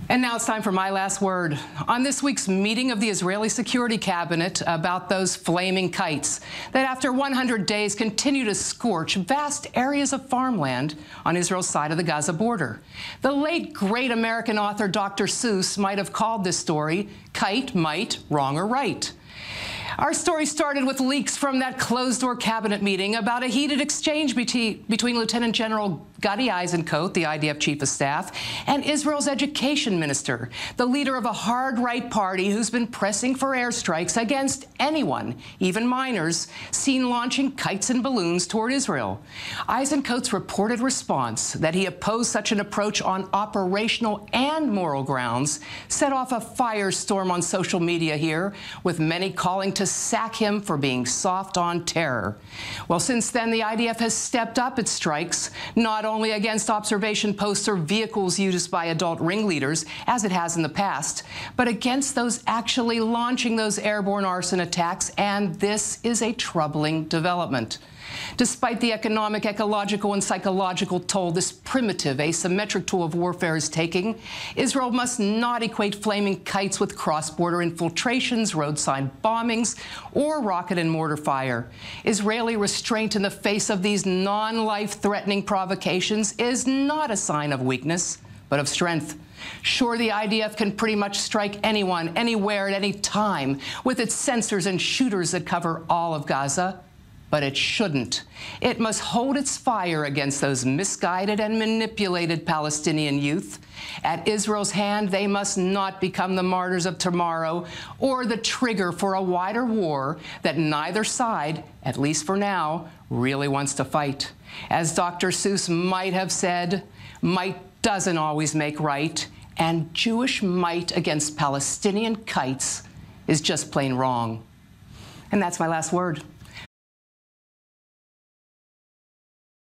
And now it's time for my last word. On this week's meeting of the Israeli Security Cabinet about those flaming kites that after 100 days continue to scorch vast areas of farmland on Israel's side of the Gaza border. The late great American author Dr. Seuss might have called this story Kite, Might, Wrong or Right. Our story started with leaks from that closed-door cabinet meeting about a heated exchange between Lieutenant General Gadi Eisenkot, the IDF Chief of Staff, and Israel's education minister, the leader of a hard-right party who's been pressing for airstrikes against anyone, even minors, seen launching kites and balloons toward Israel. Eisenkot's reported response that he opposed such an approach on operational and moral grounds set off a firestorm on social media here, with many calling to sack him for being soft on terror. Well, since then, the IDF has stepped up its strikes, not only against observation posts or vehicles used by adult ringleaders, as it has in the past, but against those actually launching those airborne arson attacks, and this is a troubling development. Despite the economic, ecological, and psychological toll this primitive, asymmetric tool of warfare is taking, Israel must not equate flaming kites with cross-border infiltrations, roadside bombings, or rocket and mortar fire. Israeli restraint in the face of these non-life-threatening provocations is not a sign of weakness, but of strength. Sure, the IDF can pretty much strike anyone, anywhere, at any time, with its sensors and shooters that cover all of Gaza. But it shouldn't. It must hold its fire against those misguided and manipulated Palestinian youth. At Israel's hand, they must not become the martyrs of tomorrow or the trigger for a wider war that neither side, at least for now, really wants to fight. As Dr. Seuss might have said, might doesn't always make right, and Jewish might against Palestinian kites is just plain wrong. And that's my last word.